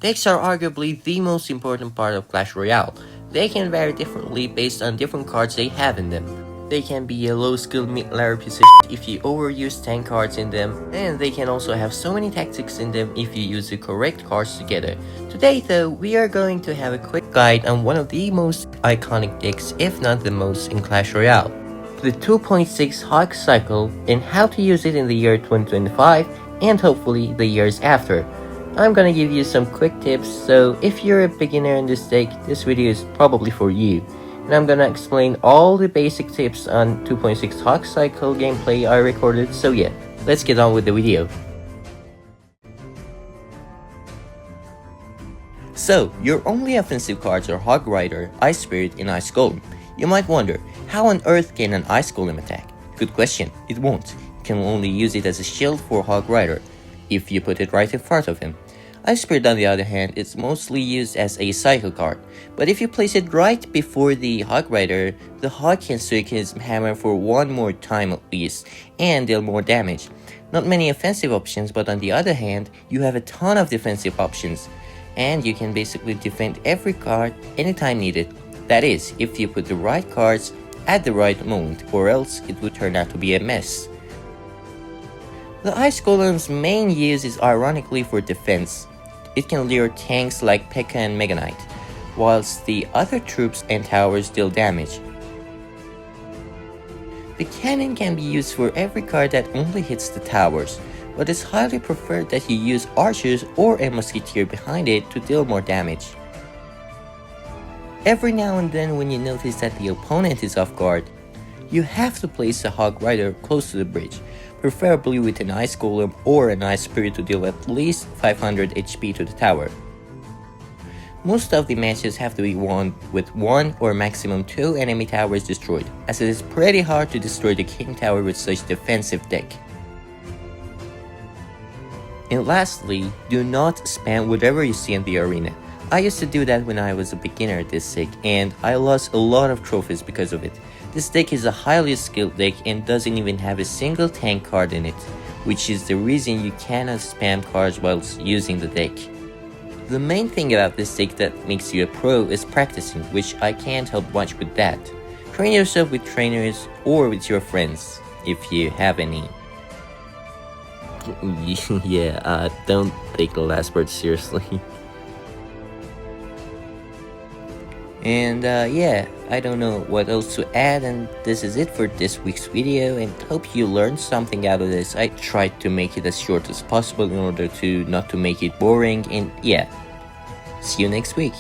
Decks are arguably the most important part of Clash Royale. They can vary differently based on different cards they have in them. They can be a low skill mid-layer piece of shit if you overuse 10 cards in them, and they can also have so many tactics in them if you use the correct cards together. Today though, we are going to have a quick guide on one of the most iconic decks, if not the most, in Clash Royale. The 2.6 Hawk Cycle and how to use it in the year 2025 and hopefully the years after. I'm gonna give you some quick tips, so if you're a beginner in this deck, this video is probably for you. And I'm gonna explain all the basic tips on 2.6 Hawk Cycle gameplay I recorded, so yeah, let's get on with the video. So, your only offensive cards are Hog Rider, Ice Spirit, and Ice Golem. You might wonder, how on earth can an Ice Golem attack? Good question, it won't. You can only use it as a shield for Hog Rider, if you put it right in front of him. Ice Spirit, on the other hand, is mostly used as a cycle card, but if you place it right before the Hog Rider, the Hog can swing his hammer for one more time at least, and deal more damage. Not many offensive options, but on the other hand, you have a ton of defensive options, and you can basically defend every card anytime needed. That is, if you put the right cards at the right moment, or else it would turn out to be a mess. The Ice Golem's main use is ironically for defense. It can lure tanks like P.E.K.K.A. and Mega Knight, whilst the other troops and towers deal damage. The cannon can be used for every card that only hits the towers, but it's highly preferred that you use archers or a musketeer behind it to deal more damage. Every now and then when you notice that the opponent is off guard, you have to place a Hog Rider close to the bridge, preferably with an Ice Golem or an Ice Spirit to deal at least 500 HP to the tower. Most of the matches have to be won with 1 or maximum 2 enemy towers destroyed, as it is pretty hard to destroy the King Tower with such defensive deck. And lastly, do not spam whatever you see in the arena. I used to do that when I was a beginner at this deck, and I lost a lot of trophies because of it. This deck is a highly skilled deck and doesn't even have a single tank card in it, which is the reason you cannot spam cards whilst using the deck. The main thing about this deck that makes you a pro is practicing, which I can't help much with that. Train yourself with trainers or with your friends, if you have any. Yeah, don't take the last word seriously. And yeah, I don't know what else to add, and this is it for this week's video, and hope you learned something out of this. I tried to make it as short as possible in order to not to make it boring, and yeah, see you next week.